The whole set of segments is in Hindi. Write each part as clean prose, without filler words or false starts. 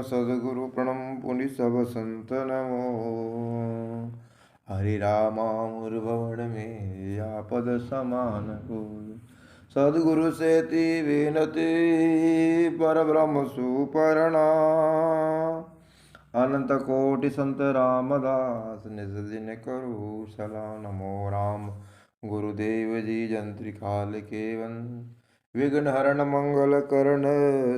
सद्गुरु प्रणम पुनि सब संत नमो। हरि रामानुर्भवन में आपद समान को, सद्गुरु सेति विनति पर ब्रह्म सुपरणा। अनंत कोटि संत रामदास निज दिन करो सलाम। नमो राम गुरुदेव जी जंत्री काल केवन, विघ्न हरण मंगल करण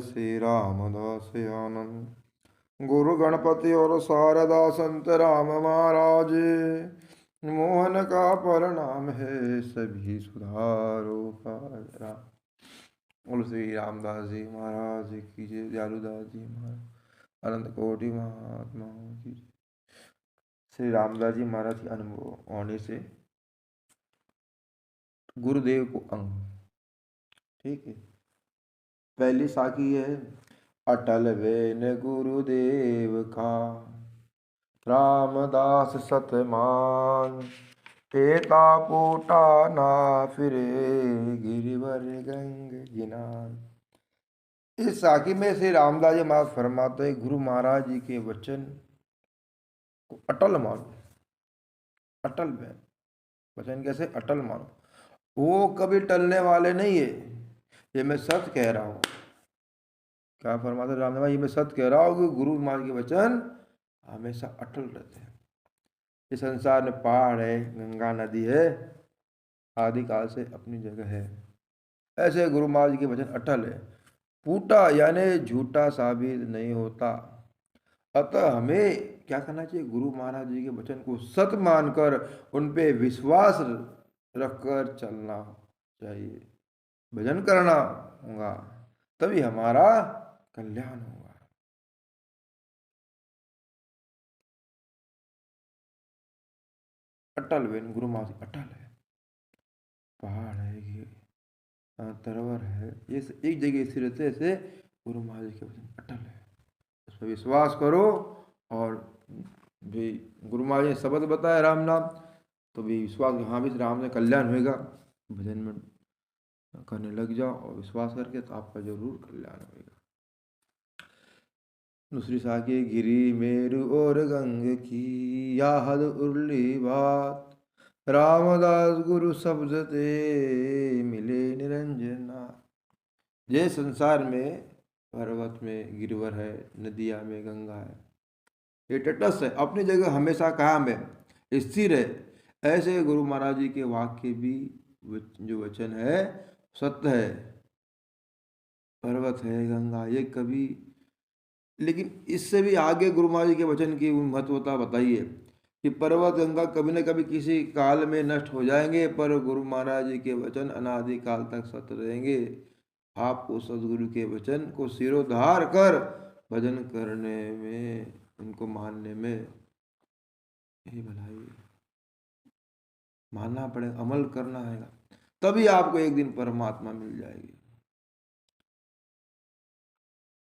श्री रामदास आनंद। गुरु गणपति और शारदा संत राम महाराज, मोहन का परनाम है सभी सुधारो का राम। बोल श्री रामदास जी महाराज की जय, दयालुदास जी महाराज, अनंत कोटि महात्माओं की। श्री रामदास जी महाराज के अनुभव होने से गुरुदेव को अंग, ठीक है। पहली साखी है, अटल बेन गुरुदेव का, रामदास सतमान, पेता पोटा ना फिरे, गिरिवर गंग जिनान। इस साखी में श्री रामदास जी महाराज फरमाते हैं, गुरु महाराज जी के वचन को अटल मानो। अटल बेन वचन कैसे अटल मानो, वो कभी टलने वाले नहीं है। ये मैं सत्य कह रहा हूँ। क्या फरमाते रामदेव, ये मैं सत्य कह रहा हूँ कि गुरु महाराज के वचन हमेशा अटल रहते हैं। इस संसार में पहाड़ है, गंगा नदी है, आदिकाल से अपनी जगह है, ऐसे गुरु महाराज के वचन अटल है, फूटा यानी झूठा साबित नहीं होता। अतः हमें क्या करना चाहिए, गुरु महाराज जी के वचन को सत्य मानकर उन पे विश्वास रखकर चलना चाहिए, भजन करना होगा, तभी हमारा कल्याण होगा। अटल बेन गुरु महाराज अटल है, पहाड़ है, ये तरवर है, ये एक जगह स्थिर रहते, ऐसे गुरु महाराज के वचन अटल है। उस पर विश्वास करो। और भी गुरु महाराज ने शब्द बताया राम नाम, तो भी विश्वास, हाँ भी राम से कल्याण होएगा, भजन में करने लग जाओ और विश्वास करके, तो आपका जरूर कल्याण होएगा। दूसरी साखी, गिरी मेरु और गंग की, या हद उर्ली बात, रामदास गुरु शब्द ते मिले निरंजना। ये संसार में पर्वत में गिरवर है, नदिया में गंगा है, ये तटस्थ है, अपनी जगह हमेशा कायम है, स्थिर है। ऐसे गुरु महाराज जी के वाक्य भी जो वचन है सत्य है। पर्वत है, गंगा, ये कभी, लेकिन इससे भी आगे गुरु महाराज जी के वचन की महत्वता बताइए कि पर्वत गंगा कभी न कभी किसी काल में नष्ट हो जाएंगे, पर गुरु महाराज जी के वचन अनादि काल तक सत्य रहेंगे। आपको सदगुरु के वचन को सिरोधार कर भजन करने में, उनको मानने में यही भलाई, मानना पड़ेगा, अमल करना है, तभी आपको एक दिन परमात्मा मिल जाएगी।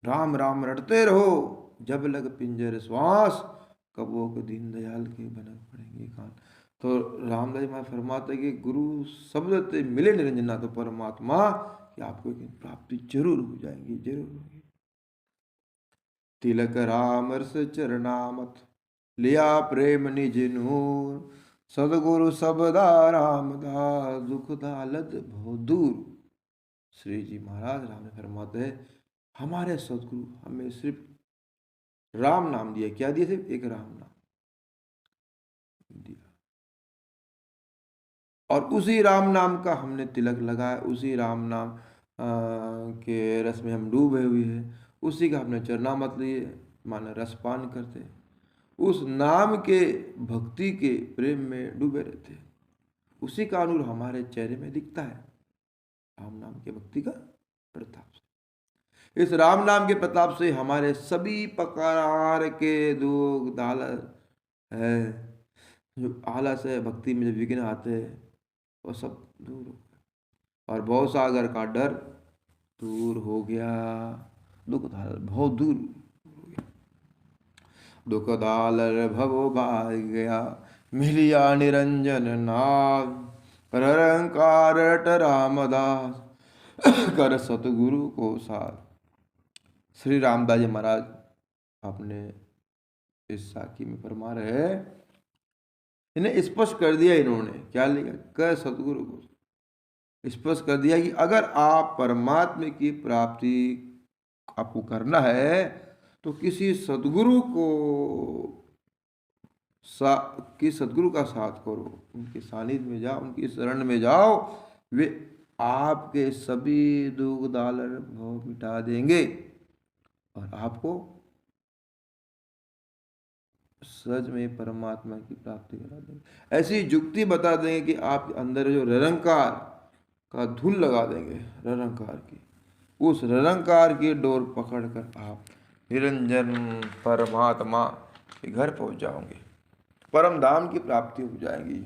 राम राम रटते रहो जब लग पिंजर श्वास, कबो के दीन दयाल के बनक पड़ेंगे कान। तो रामदास जी फरमाते कि गुरु शब्द ते मिले निरंजना, तो परमात्मा की आपको एक दिन प्राप्ति जरूर हो जाएगी, जरूर होगी। तिलक राम रस चरणामत, लिया प्रेम निज नूर, सदगुरु सबदा रामदास, दुख दालद बहुत दूर। श्री जी महाराज राम ने फरमाते हैं, हमारे सदगुरु हमें सिर्फ राम नाम दिया। क्या दिया? सिर्फ एक राम नाम दिया, और उसी राम नाम का हमने तिलक लगाया, उसी राम नाम के रस में हम डूबे हुए हैं, उसी का हमने चरणामत लिए, माने रसपान करते, उस नाम के भक्ति के प्रेम में डूबे रहते, उसी का नूर हमारे चेहरे में दिखता है, राम नाम के भक्ति का प्रताप से। इस राम नाम के प्रताप से हमारे सभी प्रकार के दुख दालत है, जो आलस है, भक्ति में जो विघ्न आते हैं, वो सब दूर हो गया, और भव सागर का डर दूर हो गया, दुख दालत बहुत दूर हो गया, दुख दालर भव भाग गया, मिलिया निरंजन नाम, परंकार रट रामदास, कर सतगुरु को साथ। श्री रामदास जी महाराज आपने इस साखी में फरमा रहे हैं, इन्हें स्पष्ट कर दिया इन्होंने, क्या लिखा, कर सतगुरु को स्पष्ट कर दिया कि अगर आप परमात्मा की प्राप्ति आपको करना है तो किसी सदगुरु को कि सदगुरु का साथ करो, उनके सानिध्य में जाओ, उनकी शरण में जाओ, वे आपके सभी दुख दालर भव मिटा देंगे और आपको सच में परमात्मा की प्राप्ति करा देंगे। ऐसी युक्ति बता देंगे कि आपके अंदर जो निरंकार का धुन लगा देंगे, निरंकार की, उस निरंकार की डोर पकड़कर आप निरंजन परमात्मा के घर पहुंच जाओगे, परम धाम की प्राप्ति हो जाएगी।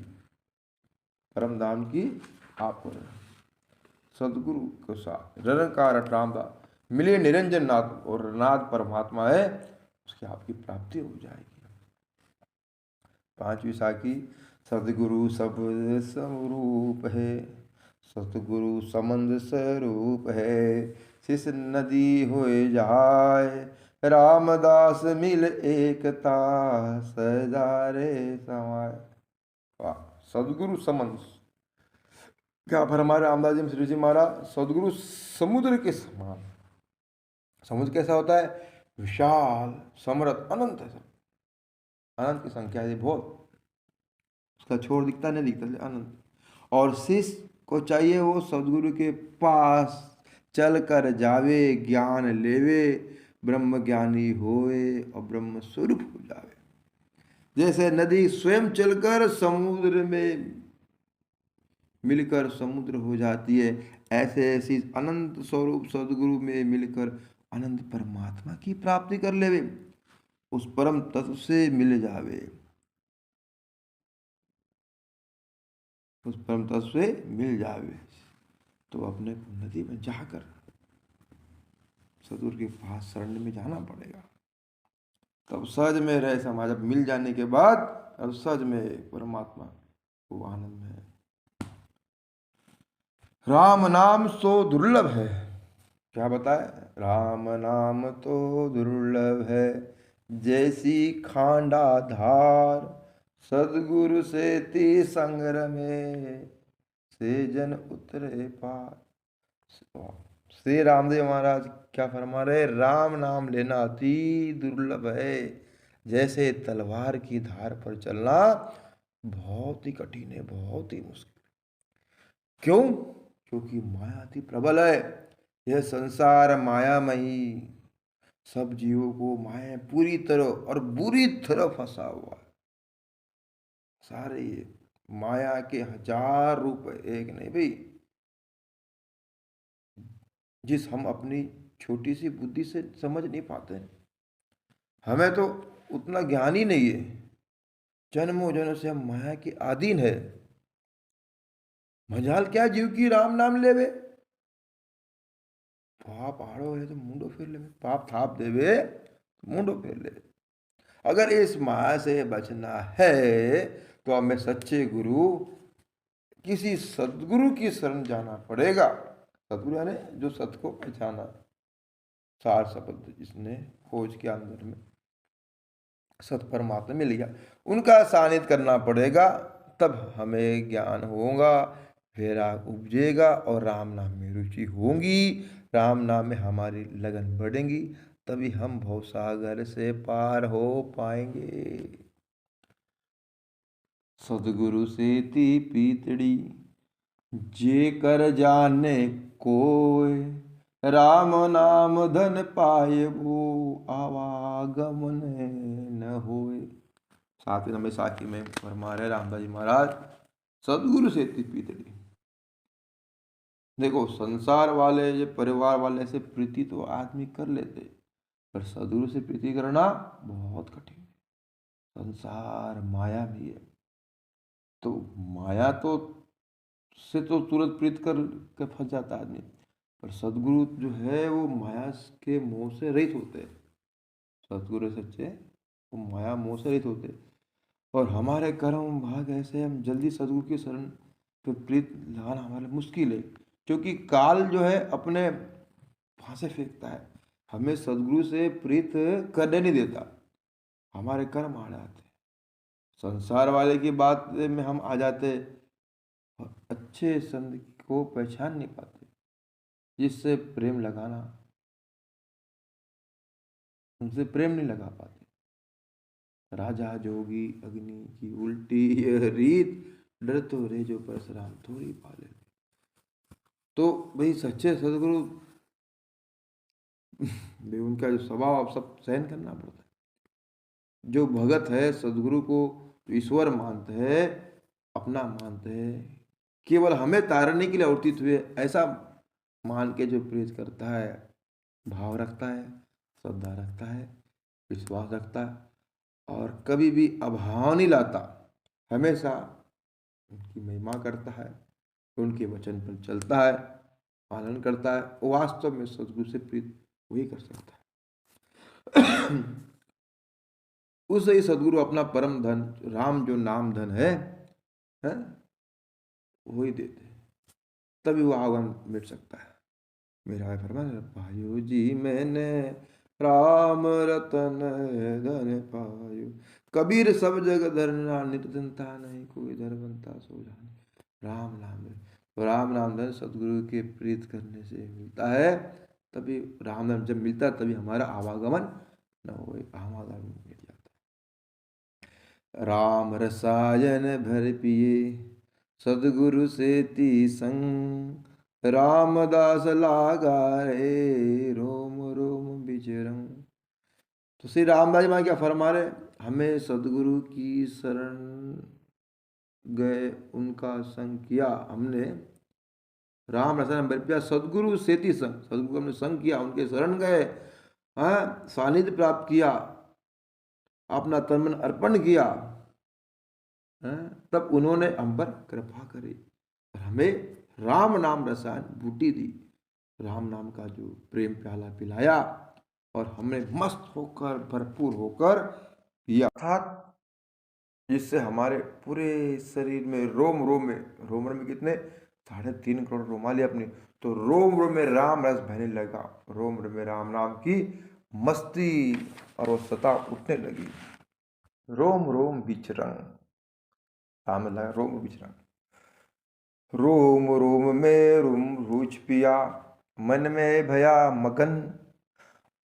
परम धाम की आपको सदगुरु के साथ निरंकार रामदास मिले, निरंजन नाथ और नाथ परमात्मा है, उसकी आपकी प्राप्ति हो जाएगी। पांचवी साखी, सदगुरु सब स्वरूप है, सतगुरु समंद स्वरूप है, शिष नदी हो जाए, रामदास मिल एकता, सजारे समाय। सदगुरु समंद, क्या फरमा रहे रामदास जी श्री जी महाराज, सदगुरु समुद्र के समान। समुद्र कैसा होता है, विशाल समृद्ध अनंत है, अनंत की संख्या है बहुत, उसका छोर दिखता नहीं दिखता, अनंत। और शिष्य को चाहिए वो सदगुरु के पास चल कर जावे, ज्ञान लेवे, ब्रह्म ज्ञानी होए और ब्रह्म स्वरूप हो जावे। जैसे नदी स्वयं चलकर समुद्र में मिलकर समुद्र हो जाती है, ऐसे ऐसी अनंत स्वरूप सदगुरु में मिलकर अनंत परमात्मा की प्राप्ति कर लेवे, उस परम तत्व से मिल जावे, उस परम तत्व से मिल जावे, तो अपने नदी में जाकर सदगुरु के पास शरण में जाना पड़ेगा, तब सहज में रहे समाज। अब मिल जाने के बाद अब सहज में परमात्मा को आनंद में। राम नाम सो दुर्लभ है, क्या बताए, राम नाम तो दुर्लभ है, जैसी खांडा धार, सदगुरु से ती संग्रह में, से जन उतरे पार। श्री रामदेव महाराज क्या फरमा रहे, राम नाम लेना अति दुर्लभ है, जैसे तलवार की धार पर चलना बहुत ही कठिन है, बहुत ही मुश्किल। क्यों, क्योंकि माया अति प्रबल है, यह संसार मायामयी, सब जीवों को माया पूरी तरह और बुरी तरह फंसा हुआ है। सारे ये माया के हजार रूप है, एक नहीं भाई, जिस हम अपनी छोटी सी बुद्धि से समझ नहीं पाते। हमें तो उतना ज्ञान ही नहीं है, जन्मों जन्मों से हम माया के अधीन है। मजाल क्या जीव की राम नाम लेवे, पाप आड़ो है तो मुंडो फेर ले, पाप थाप देवे तो मुंडो फेर ले। अगर इस माया से बचना है तो हमें सच्चे गुरु, किसी सदगुरु की शरण जाना पड़ेगा। सदगुरु यानी जो सत्य को पहचाना, सार शब्द जिसने खोज के अंदर में सत परमात्मा मिल गया, उनका सानिध्य करना पड़ेगा, तब हमें ज्ञान होगा, वैराग उपजेगा और राम नाम में रुचि होगी, राम नाम में हमारी लगन बढ़ेगी, तभी हम भवसागर से पार हो पाएंगे। सदगुरु से ती पीतड़ी, जे कर जाने कोय, राम नाम धन पाए वो, आवागमन न होए। साथ ही हमें साखी में फरमा रहे रामदास जी महाराज, सदगुरु से ती पीतड़ी। देखो संसार वाले, ये परिवार वाले से प्रीति तो आदमी कर लेते, पर सदगुरु से प्रीति करना बहुत कठिन है। संसार माया भी है, तो माया तो से तो तुरंत प्रीत कर के फंस जाता आदमी, पर सदगुरु जो है वो माया के मोह से रहित होते हैं। सदगुरु सच्चे वो माया मोह से रहित होते, और हमारे कर्म भाग ऐसे, हम जल्दी सदगुरु की शरण पे प्रीत लगाना हमारे मुश्किल है, क्योंकि काल जो है अपने फांसे फेंकता है। हमें सदगुरु से प्रीत करने नहीं देता, हमारे कर्म आ जाते हैं। संसार वाले की बात में हम आ जाते और अच्छे संत को पहचान नहीं पाते, जिससे प्रेम लगाना, उनसे प्रेम नहीं लगा पाते। राजा जोगी अग्नि की उल्टी यह रीत, डर तो रे जो परशुराम थोड़ी पाले। तो भाई सच्चे सदगुरु भी उनका जो स्वभाव आप सब सहन करना पड़ता है। जो भगत है सदगुरु को ईश्वर मानते हैं, अपना मानते हैं, केवल हमें तारने के लिए अवतीत हुए ऐसा मान के जो प्रेज करता है, भाव रखता है, श्रद्धा रखता है, विश्वास रखता है और कभी भी अभाव नहीं लाता, हमेशा उनकी महिमा करता है, उनके वचन पर चलता है, पालन करता है, वो वास्तव में सदगुरु से प्रीत वही कर सकता है। उसे ही सदगुरु अपना परम धन राम जो नाम धन है वही देते हैं, तभी वो आह्वान मिट सकता है। मेरा फरमान पायो जी मैंने राम रतन धन पायो, कबीर सब जग धरना नित धनता नहीं कोई धर बनता सो जाने। राम नाम धन, तो राम नाम धन सदगुरु के प्रीत करने से मिलता है, तभी राम नाम जब मिलता है तभी हमारा आवागमन न हो, आवागमन मिल जाता है। राम रसायन भर पिए सदगुरु से ती संग, रामदास लागा रे रोम रोम विचरंग। तो श्री रामदास जी महाराज क्या फरमा रहे, हमें सदगुरु की शरण गए, उनका संग किया हमने, राम रसायन भर पिया सदगुरु सेति संग, सदगुरु को हमने संग किया, उनके शरण गए, सानिध्य प्राप्त किया, अपना तन मन अर्पण किया, तब उन्होंने हम पर कृपा करी और हमें राम नाम रसायन बूटी दी, राम नाम का जो प्रेम प्याला पिलाया और हमने मस्त होकर भरपूर होकर पिया, अर्थात जिससे हमारे पूरे शरीर में रोम रोम में कितने 3.5 करोड़ रोमाली अपनी, तो रोम रोम में राम रस बहने लगा, रोम रोम में राम नाम की मस्ती और वो सता उठने लगी। रोम रोम विचरंग, राम लगा रोम विचरंग, रोम रोम में रोम रुच पिया, मन में भया मगन,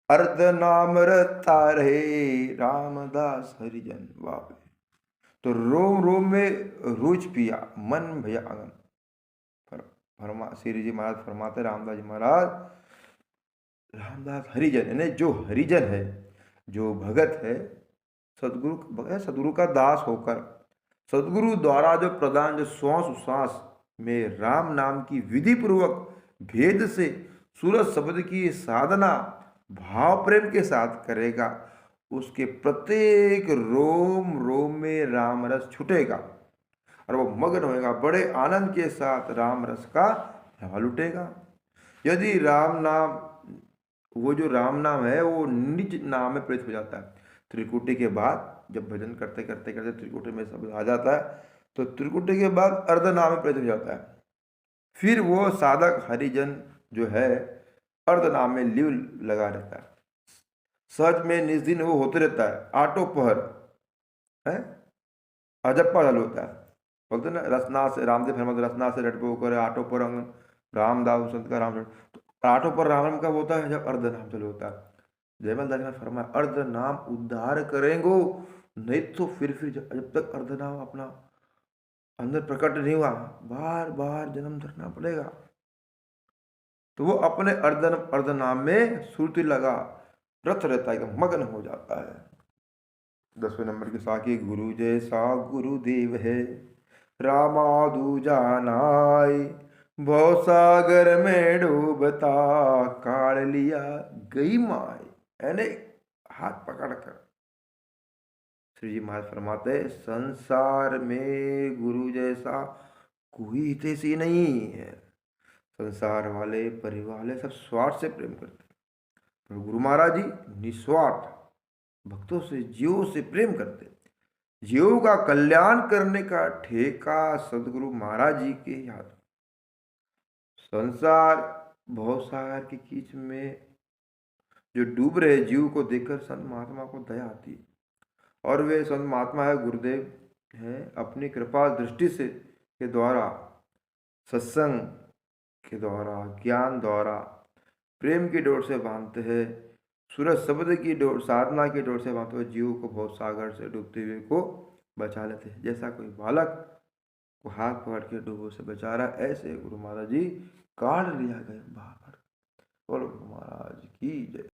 अर्ध नाम रता रहे रामदास हरिजन। वाह, तो रोम रोम में रुच पिया, मन भया अगन। श्री जी महाराज फरमाते, रामदास जी महाराज, रामदास हरिजन यानी जो हरिजन है, जो भगत है, सदगुरु का दास होकर सदगुरु द्वारा जो प्रदान जो श्वास उश्वास में राम नाम की विधि पूर्वक भेद से सूरज शब्द की साधना भाव प्रेम के साथ करेगा, उसके प्रत्येक रोम रोम में राम रस छूटेगा और वो मग्न होएगा, बड़े आनंद के साथ राम रस का हवा लुटेगा। यदि राम नाम, वो जो राम नाम है वो निज नाम में प्रेरित हो जाता है, त्रिकुटी के बाद जब भजन करते करते करते त्रिकुटी में शब्द आ जाता है, तो त्रिकुटी के बाद अर्ध नाम में प्रेरित हो जाता है, फिर वो साधक हरिजन जो है अर्ध नाम में लिव लगा रहता है, सहज में निज दिन वो होते रहता है, आटो पहर है, अजप्पा जल होता है, बोलते ना रसना से, रामदेव फरमाते रसना से रटबो करे आटो पर अंगन, रामदास संत का राम, तो आटो पर राम कब होता है, जब अर्ध नाम चल होता है। जयमल दास ने फरमाया अर्ध नाम उद्धार करेंगो, नहीं तो फिर जब तक अर्ध नाम अपना अंदर प्रकट नहीं हुआ, बार बार जन्म धरना पड़ेगा। तो वो अपने अर्ध नाम में सुरती लगा रथ रहता है, मगन हो जाता है। 10वें नंबर की साखी, गुरु जैसा गुरुदेव है रामादू जानाय, भव सागर में डूबता काढ़ लिया गई माय। यानी हाथ पकड़कर श्री जी महाराज फरमाते, संसार में गुरु जैसा कोई हितैषी नहीं है। संसार वाले परिवार वाले सब स्वार्थ से प्रेम करते हैं, पर गुरु महाराज जी निस्वार्थ भक्तों से जीवों से प्रेम करते, जीवों का कल्याण करने का ठेका सदगुरु महाराज जी के हाथ। संसार भवसागर के कीच में जो डूब रहे जीव को देखकर संत महात्मा को दया आती है, और वे संत महात्मा है गुरुदेव हैं, अपनी कृपा दृष्टि से के द्वारा, सत्संग के द्वारा, ज्ञान द्वारा, प्रेम की डोर से बांधते हैं, सूरज शब्द की डोर, साधना की डोर से बांधते हुए जीव को बहुत सागर से डूबते हुए को बचा लेते हैं। जैसा कोई बालक को हाथ पकड़ के डूबो से बचा रहा, ऐसे गुरु महाराज जी काढ़ लिया गया बाहर। बोलो गुरु महाराज की जय।